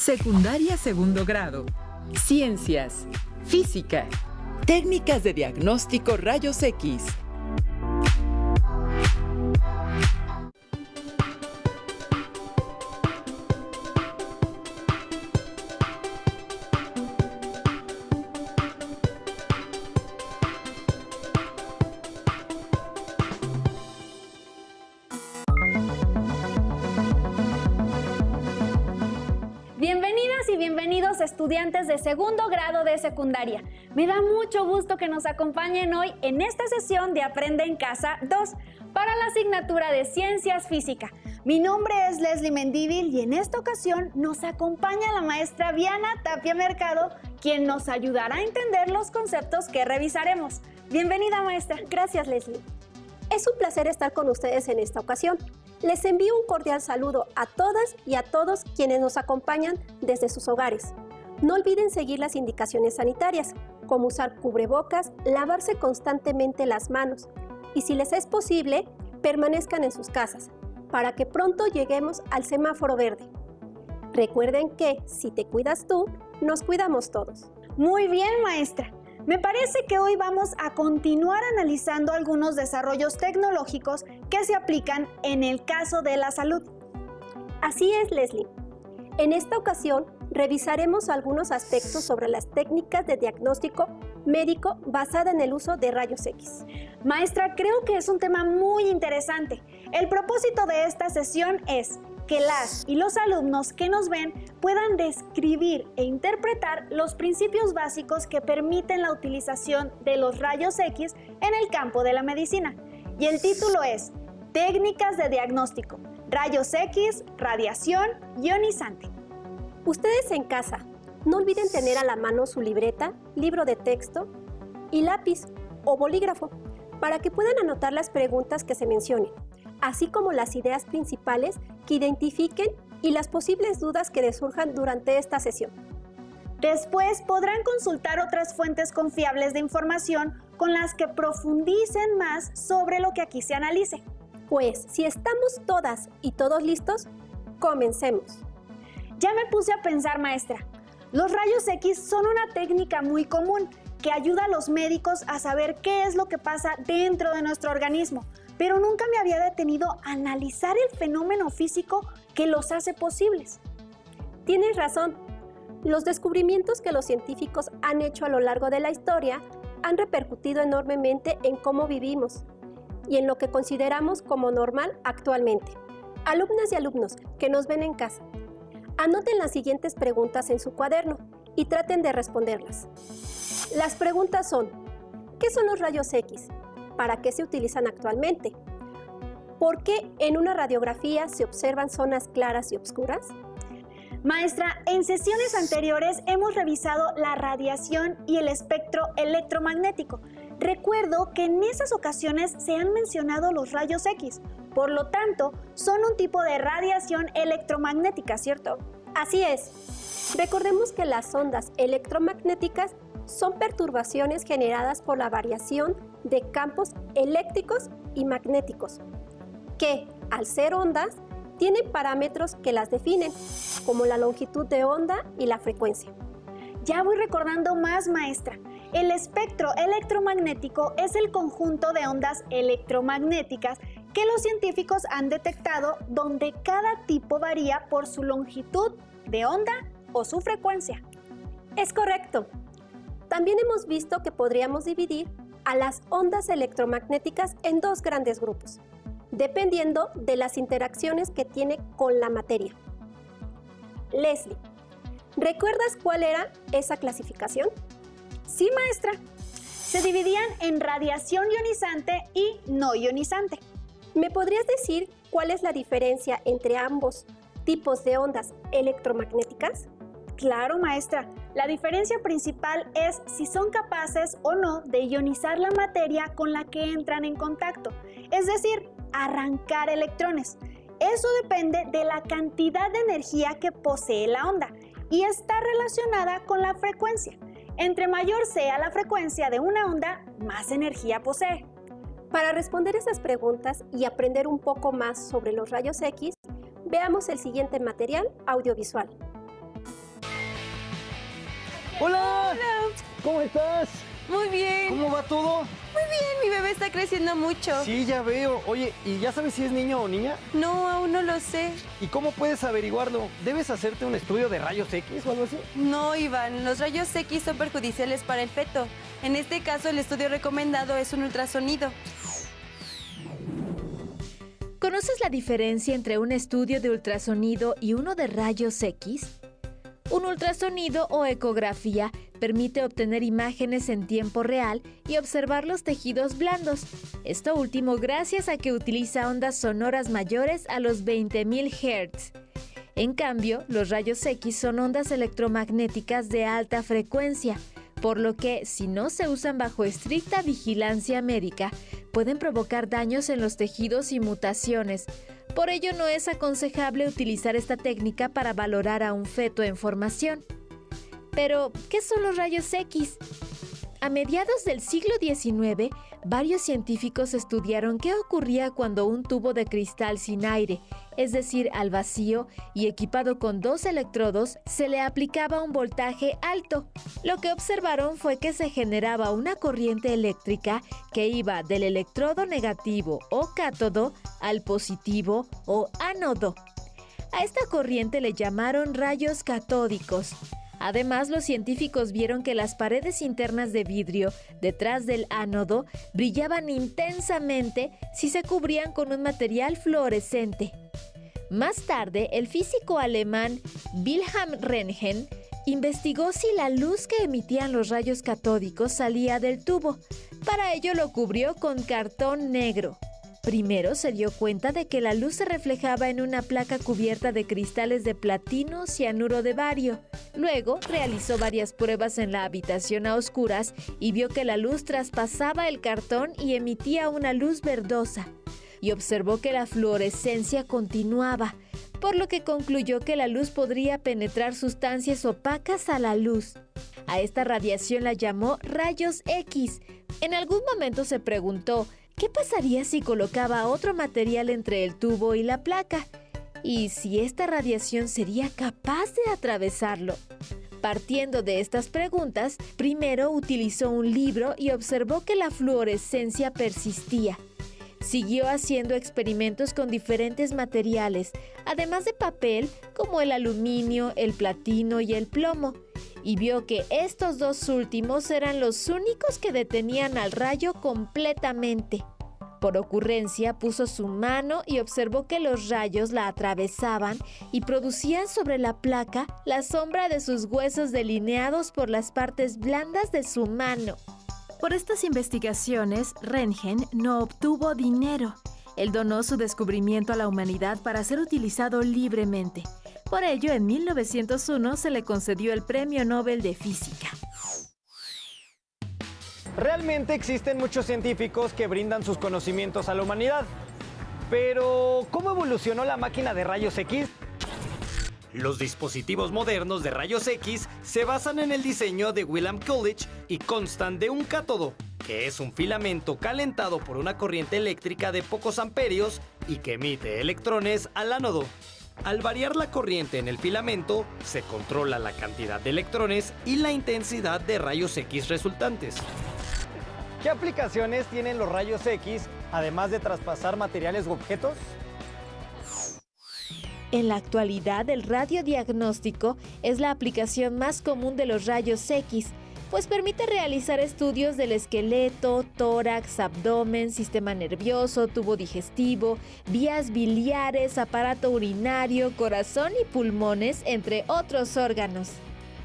Secundaria segundo grado. Ciencias, física, técnicas de diagnóstico rayos X. Bienvenidas y bienvenidos estudiantes de segundo grado de secundaria. Me da mucho gusto que nos acompañen hoy en esta sesión de Aprende en Casa 2 para la asignatura de Ciencias Física. Mi nombre es Leslie Mendívil y en esta ocasión nos acompaña la maestra Viana Tapia Mercado, quien nos ayudará a entender los conceptos que revisaremos. Bienvenida, maestra. Gracias, Leslie. Es un placer estar con ustedes en esta ocasión. Les envío un cordial saludo a todas y a todos quienes nos acompañan desde sus hogares. No olviden seguir las indicaciones sanitarias, como usar cubrebocas, lavarse constantemente las manos y, si les es posible, permanezcan en sus casas, para que pronto lleguemos al semáforo verde. Recuerden que, si te cuidas tú, nos cuidamos todos. Muy bien, maestra. Me parece que hoy vamos a continuar analizando algunos desarrollos tecnológicos que se aplican en el caso de la salud. Así es, Leslie. En esta ocasión, revisaremos algunos aspectos sobre las técnicas de diagnóstico médico basada en el uso de rayos X. Maestra, creo que es un tema muy interesante. El propósito de esta sesión es que las y los alumnos que nos ven puedan describir e interpretar los principios básicos que permiten la utilización de los rayos X en el campo de la medicina. Y el título es Técnicas de diagnóstico, rayos X, radiación ionizante. Ustedes en casa, no olviden tener a la mano su libreta, libro de texto y lápiz o bolígrafo para que puedan anotar las preguntas que se mencionen, así como las ideas principales que identifiquen y las posibles dudas que les surjan durante esta sesión. Después podrán consultar otras fuentes confiables de información con las que profundicen más sobre lo que aquí se analice. Pues, si estamos todas y todos listos, comencemos. Ya me puse a pensar, maestra. Los rayos X son una técnica muy común que ayuda a los médicos a saber qué es lo que pasa dentro de nuestro organismo, pero nunca me había detenido a analizar el fenómeno físico que los hace posibles. Tienes razón. Los descubrimientos que los científicos han hecho a lo largo de la historia han repercutido enormemente en cómo vivimos y en lo que consideramos como normal actualmente. Alumnas y alumnos que nos ven en casa, anoten las siguientes preguntas en su cuaderno y traten de responderlas. Las preguntas son: ¿qué son los rayos X? ¿Para qué se utilizan actualmente? ¿Por qué en una radiografía se observan zonas claras y oscuras? Maestra, en sesiones anteriores hemos revisado la radiación y el espectro electromagnético. Recuerdo que en esas ocasiones se han mencionado los rayos X, por lo tanto, son un tipo de radiación electromagnética, ¿cierto? Así es. Recordemos que las ondas electromagnéticas son perturbaciones generadas por la variación de campos eléctricos y magnéticos, que, al ser ondas, tienen parámetros que las definen, como la longitud de onda y la frecuencia. Ya voy recordando más, maestra. El espectro electromagnético es el conjunto de ondas electromagnéticas que los científicos han detectado, donde cada tipo varía por su longitud de onda o su frecuencia. Es correcto. También hemos visto que podríamos dividir a las ondas electromagnéticas en dos grandes grupos, dependiendo de las interacciones que tiene con la materia. Leslie, ¿recuerdas cuál era esa clasificación? Sí, maestra. Se dividían en radiación ionizante y no ionizante. ¿Me podrías decir cuál es la diferencia entre ambos tipos de ondas electromagnéticas? Claro, maestra. La diferencia principal es si son capaces o no de ionizar la materia con la que entran en contacto, es decir, arrancar electrones. Eso depende de la cantidad de energía que posee la onda y está relacionada con la frecuencia. Entre mayor sea la frecuencia de una onda, más energía posee. Para responder esas preguntas y aprender un poco más sobre los rayos X, veamos el siguiente material audiovisual. ¡Hola! Hola. ¿Cómo estás? Muy bien. ¿Cómo va todo? Muy bien, mi bebé está creciendo mucho. Sí, ya veo. Oye, ¿y ya sabes si es niño o niña? No, aún no lo sé. ¿Y cómo puedes averiguarlo? ¿Debes hacerte un estudio de rayos X o algo así? No, Iván, los rayos X son perjudiciales para el feto. En este caso, el estudio recomendado es un ultrasonido. ¿Conoces la diferencia entre un estudio de ultrasonido y uno de rayos X? Un ultrasonido o ecografía permite obtener imágenes en tiempo real y observar los tejidos blandos. Esto último gracias a que utiliza ondas sonoras mayores a los 20.000 Hz. En cambio, los rayos X son ondas electromagnéticas de alta frecuencia, por lo que, si no se usan bajo estricta vigilancia médica, pueden provocar daños en los tejidos y mutaciones. Por ello, no es aconsejable utilizar esta técnica para valorar a un feto en formación. Pero, ¿qué son los rayos X? A mediados del siglo XIX, varios científicos estudiaron qué ocurría cuando un tubo de cristal sin aire, es decir, al vacío y equipado con 2 electrodos, se le aplicaba un voltaje alto. Lo que observaron fue que se generaba una corriente eléctrica que iba del electrodo negativo o cátodo al positivo o ánodo. A esta corriente le llamaron rayos catódicos. Además, los científicos vieron que las paredes internas de vidrio detrás del ánodo brillaban intensamente si se cubrían con un material fluorescente. Más tarde, el físico alemán Wilhelm Röntgen investigó si la luz que emitían los rayos catódicos salía del tubo. Para ello lo cubrió con cartón negro. Primero se dio cuenta de que la luz se reflejaba en una placa cubierta de cristales de platino cianuro de bario. Luego realizó varias pruebas en la habitación a oscuras y vio que la luz traspasaba el cartón y emitía una luz verdosa. Y observó que la fluorescencia continuaba, por lo que concluyó que la luz podría penetrar sustancias opacas a la luz. A esta radiación la llamó rayos X. En algún momento se preguntó, ¿qué pasaría si colocaba otro material entre el tubo y la placa? ¿Y si esta radiación sería capaz de atravesarlo? Partiendo de estas preguntas, primero utilizó un libro y observó que la fluorescencia persistía. Siguió haciendo experimentos con diferentes materiales, además de papel, como el aluminio, el platino y el plomo, y vio que estos dos últimos eran los únicos que detenían al rayo completamente. Por ocurrencia, puso su mano y observó que los rayos la atravesaban y producían sobre la placa la sombra de sus huesos delineados por las partes blandas de su mano. Por estas investigaciones, Röntgen no obtuvo dinero. Él donó su descubrimiento a la humanidad para ser utilizado libremente. Por ello, en 1901 se le concedió el Premio Nobel de Física. Realmente existen muchos científicos que brindan sus conocimientos a la humanidad. Pero, ¿cómo evolucionó la máquina de rayos X? Los dispositivos modernos de rayos X se basan en el diseño de Wilhelm Coolidge y constan de un cátodo, que es un filamento calentado por una corriente eléctrica de pocos amperios y que emite electrones al ánodo. Al variar la corriente en el filamento, se controla la cantidad de electrones y la intensidad de rayos X resultantes. ¿Qué aplicaciones tienen los rayos X, además de traspasar materiales u objetos? En la actualidad, el radiodiagnóstico es la aplicación más común de los rayos X, pues permite realizar estudios del esqueleto, tórax, abdomen, sistema nervioso, tubo digestivo, vías biliares, aparato urinario, corazón y pulmones, entre otros órganos.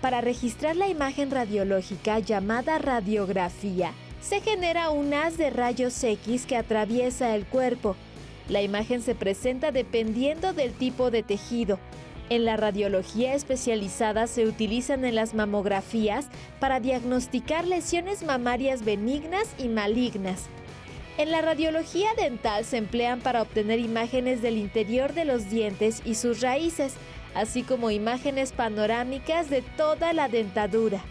Para registrar la imagen radiológica llamada radiografía, se genera un haz de rayos X que atraviesa el cuerpo. La imagen se presenta dependiendo del tipo de tejido. En la radiología especializada se utilizan en las mamografías para diagnosticar lesiones mamarias benignas y malignas. En la radiología dental se emplean para obtener imágenes del interior de los dientes y sus raíces, así como imágenes panorámicas de toda la dentadura.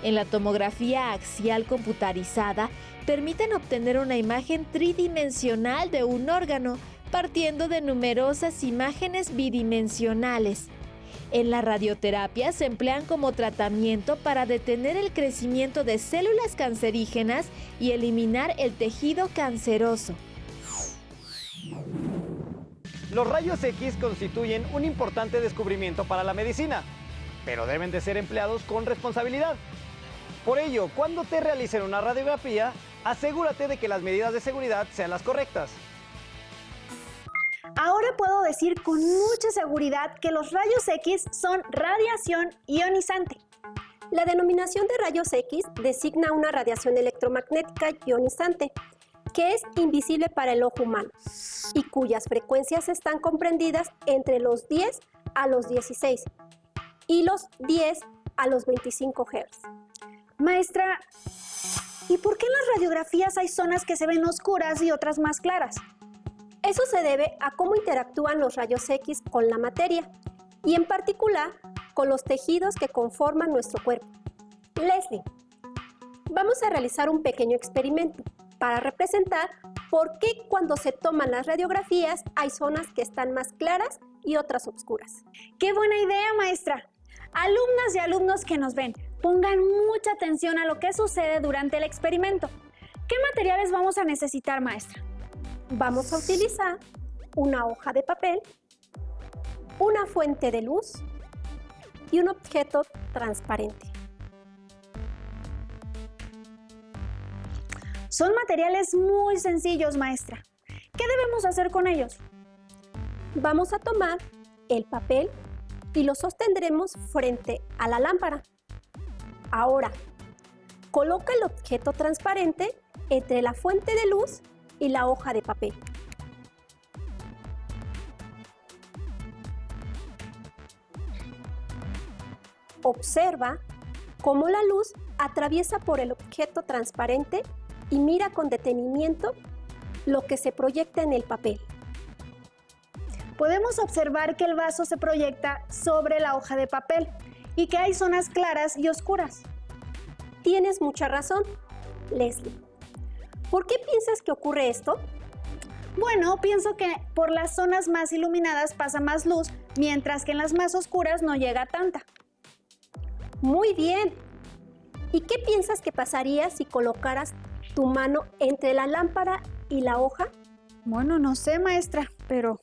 En la tomografía axial computarizada, permiten obtener una imagen tridimensional de un órgano, partiendo de numerosas imágenes bidimensionales. En la radioterapia se emplean como tratamiento para detener el crecimiento de células cancerígenas y eliminar el tejido canceroso. Los rayos X constituyen un importante descubrimiento para la medicina, pero deben de ser empleados con responsabilidad. Por ello, cuando te realicen una radiografía, asegúrate de que las medidas de seguridad sean las correctas. Ahora puedo decir con mucha seguridad que los rayos X son radiación ionizante. La denominación de rayos X designa una radiación electromagnética ionizante que es invisible para el ojo humano y cuyas frecuencias están comprendidas entre los 10 a los 16 y los 10 a los 25 Hz. Maestra, ¿y por qué en las radiografías hay zonas que se ven oscuras y otras más claras? Eso se debe a cómo interactúan los rayos X con la materia y en particular con los tejidos que conforman nuestro cuerpo. Leslie, vamos a realizar un pequeño experimento para representar por qué cuando se toman las radiografías hay zonas que están más claras y otras oscuras. ¡Qué buena idea, maestra! Alumnas y alumnos que nos ven, pongan mucha atención a lo que sucede durante el experimento. ¿Qué materiales vamos a necesitar, maestra? Vamos a utilizar una hoja de papel, una fuente de luz y un objeto transparente. Son materiales muy sencillos, maestra. ¿Qué debemos hacer con ellos? Vamos a tomar el papel y lo sostendremos frente a la lámpara. Ahora, coloca el objeto transparente entre la fuente de luz y la hoja de papel. Observa cómo la luz atraviesa por el objeto transparente y mira con detenimiento lo que se proyecta en el papel. Podemos observar que el vaso se proyecta sobre la hoja de papel y que hay zonas claras y oscuras. Tienes mucha razón, Leslie. ¿Por qué piensas que ocurre esto? Bueno, pienso que por las zonas más iluminadas pasa más luz, mientras que en las más oscuras no llega tanta. Muy bien. ¿Y qué piensas que pasaría si colocaras tu mano entre la lámpara y la hoja? Bueno, no sé, maestra, pero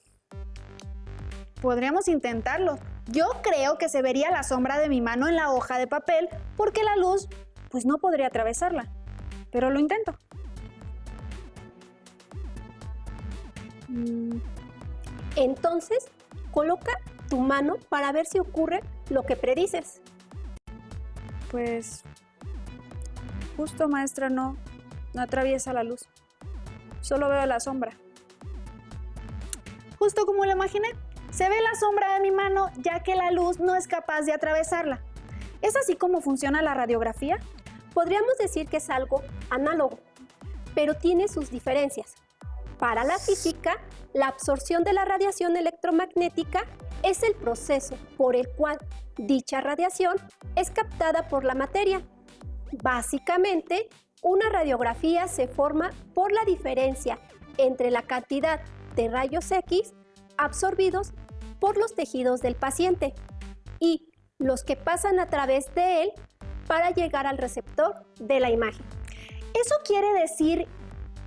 podríamos intentarlo. Yo creo que se vería la sombra de mi mano en la hoja de papel porque la luz, pues no podría atravesarla. Pero lo intento. Entonces, coloca tu mano para ver si ocurre lo que predices. Pues justo, maestra, no atraviesa la luz. Solo veo la sombra. Justo como lo imaginé, se ve la sombra de mi mano ya que la luz no es capaz de atravesarla. ¿Es así como funciona la radiografía? Podríamos decir que es algo análogo, pero tiene sus diferencias. Para la física, la absorción de la radiación electromagnética es el proceso por el cual dicha radiación es captada por la materia. Básicamente, una radiografía se forma por la diferencia entre la cantidad de rayos X absorbidos por los tejidos del paciente y los que pasan a través de él para llegar al receptor de la imagen. ¿Eso quiere decir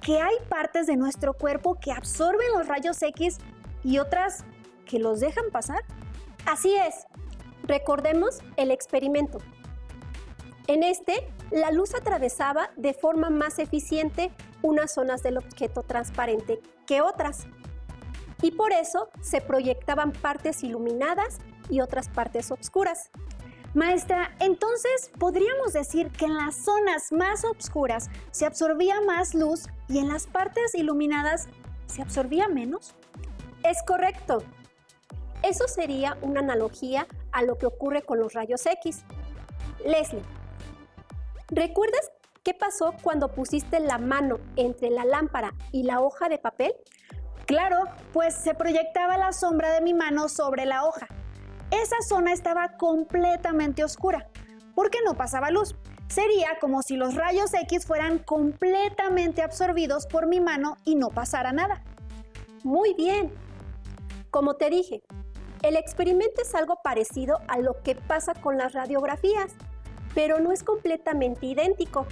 que hay partes de nuestro cuerpo que absorben los rayos X y otras que los dejan pasar? Así es. Recordemos el experimento. En este, la luz atravesaba de forma más eficiente unas zonas del objeto transparente que otras. Y por eso se proyectaban partes iluminadas y otras partes oscuras. Maestra, entonces, ¿podríamos decir que en las zonas más oscuras se absorbía más luz y en las partes iluminadas se absorbía menos? Es correcto. Eso sería una analogía a lo que ocurre con los rayos X. Leslie, ¿recuerdas qué pasó cuando pusiste la mano entre la lámpara y la hoja de papel? Claro, pues se proyectaba la sombra de mi mano sobre la hoja. Esa zona estaba completamente oscura, porque no pasaba luz. Sería como si los rayos X fueran completamente absorbidos por mi mano y no pasara nada. Muy bien. Como te dije, El experimento es algo parecido a lo que pasa con las radiografías, pero no es completamente idéntico.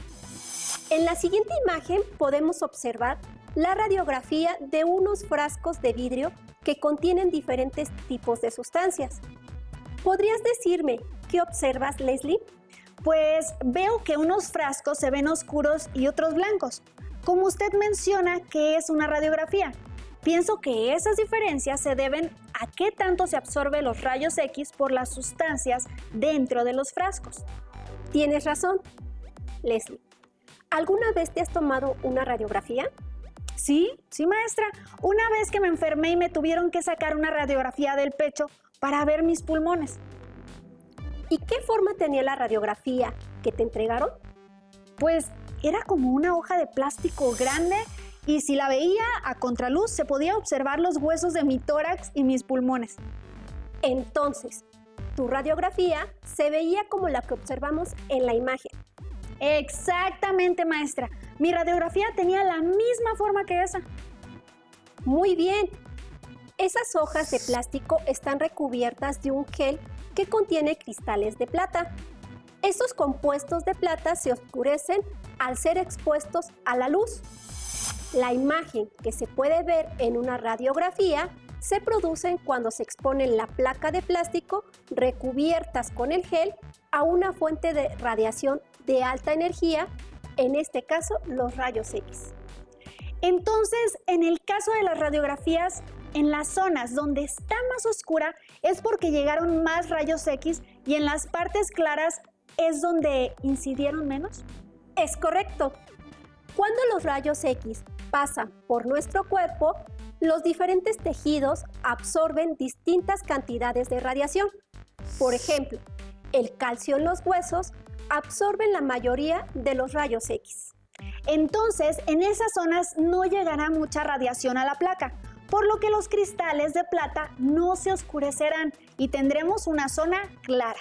En la siguiente imagen podemos observar la radiografía de unos frascos de vidrio que contienen diferentes tipos de sustancias. ¿Podrías decirme qué observas, Leslie? Pues veo que unos frascos se ven oscuros y otros blancos. Como usted menciona que es una radiografía, pienso que esas diferencias se deben a qué tanto se absorbe los rayos X por las sustancias dentro de los frascos. Tienes razón, Leslie. ¿Alguna vez te has tomado una radiografía? Sí, maestra. Una vez que me enfermé y me tuvieron que sacar una radiografía del pecho para ver mis pulmones. ¿Y qué forma tenía la radiografía que te entregaron? Pues era como una hoja de plástico grande y si la veía a contraluz se podía observar los huesos de mi tórax y mis pulmones. Entonces, tu radiografía se veía como la que observamos en la imagen. Exactamente, maestra. Mi radiografía tenía la misma forma que esa. Muy bien. Esas hojas de plástico están recubiertas de un gel que contiene cristales de plata. Estos compuestos de plata se oscurecen al ser expuestos a la luz. La imagen que se puede ver en una radiografía se produce cuando se expone la placa de plástico recubiertas con el gel a una fuente de radiación de alta energía, en este caso los rayos X. Entonces, en el caso de las radiografías, en las zonas donde está más oscura es porque llegaron más rayos X y en las partes claras es donde incidieron menos. Es correcto. Cuando los rayos X pasan por nuestro cuerpo, los diferentes tejidos absorben distintas cantidades de radiación. Por ejemplo, el calcio en los huesos absorbe la mayoría de los rayos X. Entonces, en esas zonas no llegará mucha radiación a la placa, por lo que los cristales de plata no se oscurecerán y tendremos una zona clara.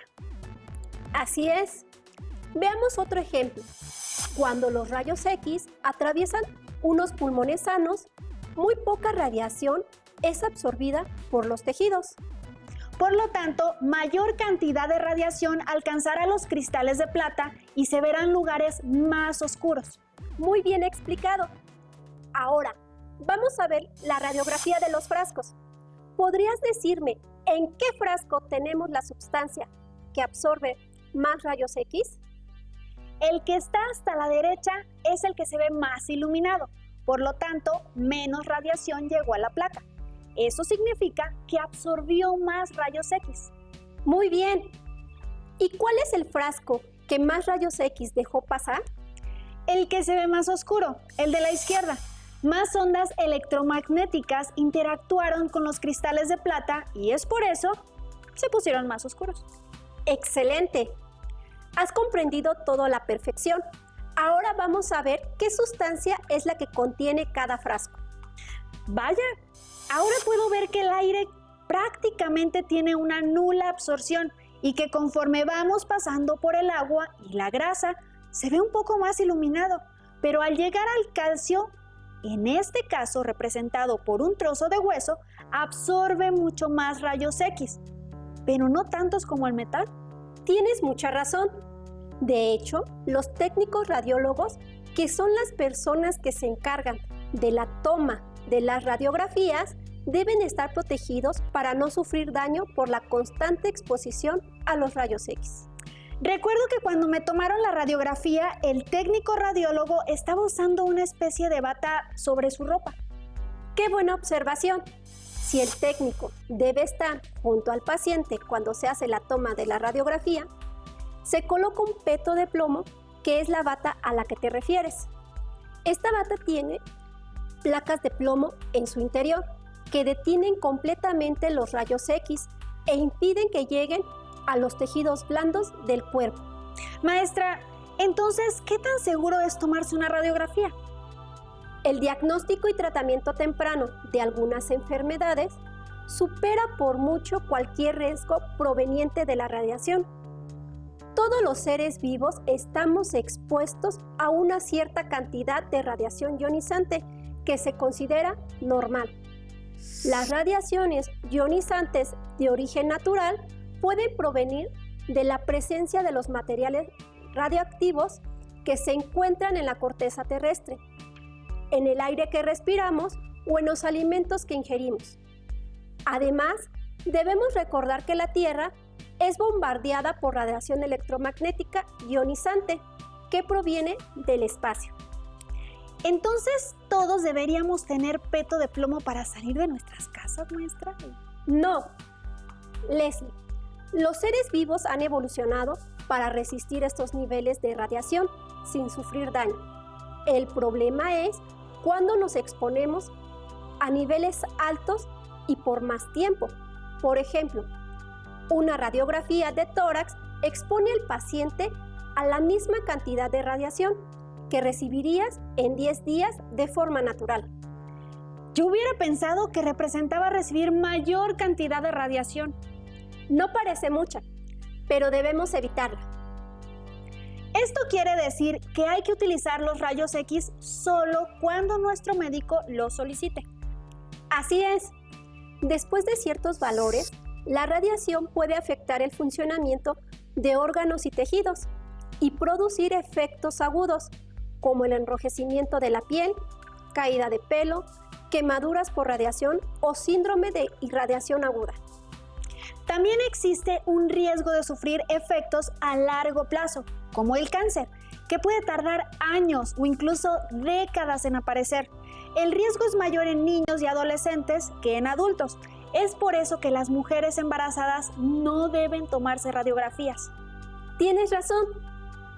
Así es. Veamos otro ejemplo. Cuando los rayos X atraviesan unos pulmones sanos, muy poca radiación es absorbida por los tejidos. Por lo tanto, mayor cantidad de radiación alcanzará los cristales de plata y se verán lugares más oscuros. Muy bien explicado. Ahora, vamos a ver la radiografía de los frascos. ¿Podrías decirme en qué frasco tenemos la sustancia que absorbe más rayos X? El que está hasta la derecha es el que se ve más iluminado, por lo tanto, menos radiación llegó a la placa. Eso significa que absorbió más rayos X. Muy bien. ¿Y cuál es el frasco que más rayos X dejó pasar? El que se ve más oscuro, el de la izquierda. Más ondas electromagnéticas interactuaron con los cristales de plata y es por eso se pusieron más oscuros. ¡Excelente! Has comprendido todo a la perfección. Ahora vamos a ver qué sustancia es la que contiene cada frasco. ¡Vaya! Ahora puedo ver que el aire prácticamente tiene una nula absorción y que conforme vamos pasando por el agua y la grasa, se ve un poco más iluminado, pero al llegar al calcio, en este caso representado por un trozo de hueso, absorbe mucho más rayos X, pero no tantos como el metal. Tienes mucha razón. De hecho, los técnicos radiólogos, que son las personas que se encargan de la toma de las radiografías, deben estar protegidos para no sufrir daño por la constante exposición a los rayos X. Recuerdo que cuando me tomaron la radiografía, el técnico radiólogo estaba usando una especie de bata sobre su ropa. ¡Qué buena observación! Si el técnico debe estar junto al paciente cuando se hace la toma de la radiografía, se coloca un peto de plomo, que es la bata a la que te refieres. Esta bata tiene placas de plomo en su interior que detienen completamente los rayos X e impiden que lleguen a los tejidos blandos del cuerpo. Maestra, entonces, ¿qué tan seguro es tomarse una radiografía? El diagnóstico y tratamiento temprano de algunas enfermedades supera por mucho cualquier riesgo proveniente de la radiación. Todos los seres vivos estamos expuestos a una cierta cantidad de radiación ionizante que se considera normal. Las radiaciones ionizantes de origen natural pueden provenir de la presencia de los materiales radioactivos que se encuentran en la corteza terrestre, en el aire que respiramos o en los alimentos que ingerimos. Además, debemos recordar que la Tierra es bombardeada por radiación electromagnética ionizante que proviene del espacio. Entonces, ¿todos deberíamos tener peto de plomo para salir de nuestras casas, maestra? No, Leslie, los seres vivos han evolucionado para resistir estos niveles de radiación sin sufrir daño. El problema es cuando nos exponemos a niveles altos y por más tiempo. Por ejemplo, una radiografía de tórax expone al paciente a la misma cantidad de radiación que recibirías en 10 días de forma natural. Yo hubiera pensado que representaba recibir mayor cantidad de radiación. No parece mucha, pero debemos evitarla. Esto quiere decir que hay que utilizar los rayos X solo cuando nuestro médico lo solicite. Así es. Después de ciertos valores, la radiación puede afectar el funcionamiento de órganos y tejidos y producir efectos agudos, como el enrojecimiento de la piel, caída de pelo, quemaduras por radiación o síndrome de irradiación aguda. También existe un riesgo de sufrir efectos a largo plazo, como el cáncer, que puede tardar años o incluso décadas en aparecer. El riesgo es mayor en niños y adolescentes que en adultos. Es por eso que las mujeres embarazadas no deben tomarse radiografías. Tienes razón.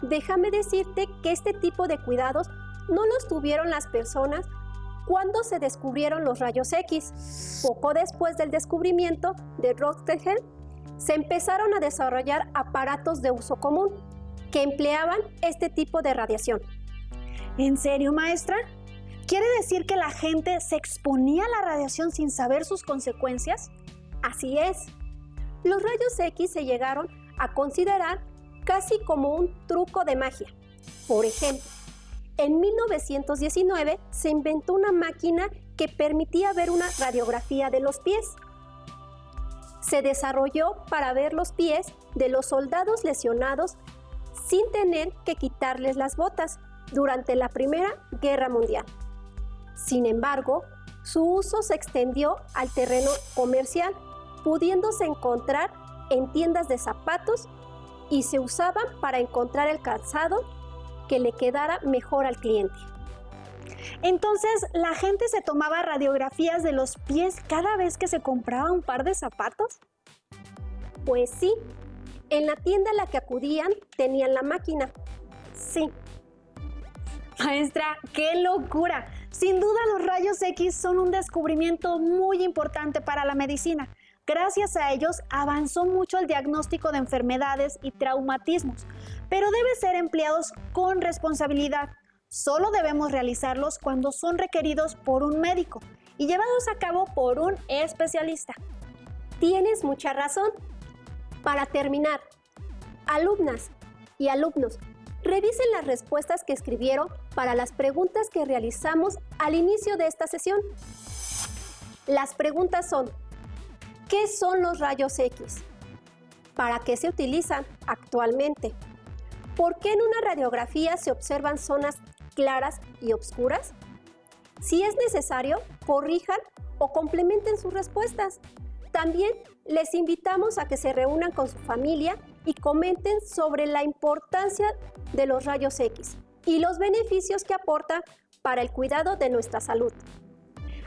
Déjame decirte que este tipo de cuidados no los tuvieron las personas cuando se descubrieron los rayos X. Poco después del descubrimiento de Röntgen, se empezaron a desarrollar aparatos de uso común que empleaban este tipo de radiación. ¿En serio, maestra? ¿Quiere decir que la gente se exponía a la radiación sin saber sus consecuencias? Así es. Los rayos X se llegaron a considerar casi como un truco de magia. Por ejemplo, en 1919 se inventó una máquina que permitía ver una radiografía de los pies. Se desarrolló para ver los pies de los soldados lesionados sin tener que quitarles las botas durante la Primera Guerra Mundial. Sin embargo, su uso se extendió al terreno comercial, pudiéndose encontrar en tiendas de zapatos y se usaban para encontrar el calzado que le quedara mejor al cliente. Entonces, ¿la gente se tomaba radiografías de los pies cada vez que se compraba un par de zapatos? Pues sí, en la tienda a la que acudían tenían la máquina. Sí. Maestra, ¡qué locura! Sin duda los rayos X son un descubrimiento muy importante para la medicina. Gracias a ellos avanzó mucho el diagnóstico de enfermedades y traumatismos, pero deben ser empleados con responsabilidad. Solo debemos realizarlos cuando son requeridos por un médico y llevados a cabo por un especialista. Tienes mucha razón. Para terminar, alumnas y alumnos, revisen las respuestas que escribieron para las preguntas que realizamos al inicio de esta sesión. Las preguntas son: ¿qué son los rayos X? ¿Para qué se utilizan actualmente? ¿Por qué en una radiografía se observan zonas claras y oscuras? Si es necesario, corrijan o complementen sus respuestas. También les invitamos a que se reúnan con su familia y comenten sobre la importancia de los rayos X y los beneficios que aportan para el cuidado de nuestra salud.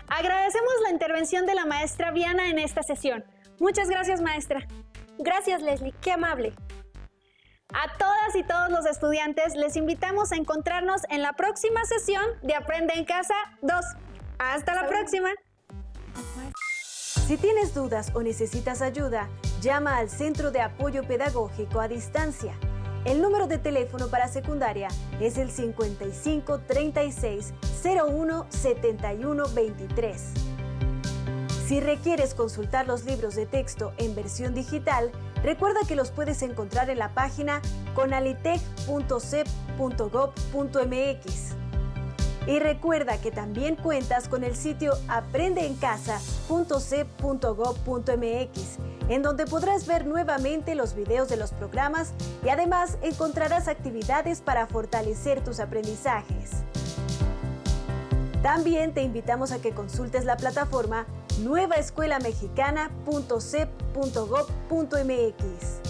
Agradecemos la intervención de la maestra Viana en esta sesión. Muchas gracias, maestra. Gracias, Leslie. Qué amable. A todas y todos los estudiantes les invitamos a encontrarnos en la próxima sesión de Aprende en Casa 2. ¡Hasta la próxima! Si tienes dudas o necesitas ayuda, llama al Centro de Apoyo Pedagógico a Distancia. El número de teléfono para secundaria es el 55 36 01 71 23. Si requieres consultar los libros de texto en versión digital, recuerda que los puedes encontrar en la página conalitec.cep.gov.mx. Y recuerda que también cuentas con el sitio aprendeencasa.cep.gov.mx, en donde podrás ver nuevamente los videos de los programas y además encontrarás actividades para fortalecer tus aprendizajes. También te invitamos a que consultes la plataforma nuevaescuelamexicana.cep.gov.mx.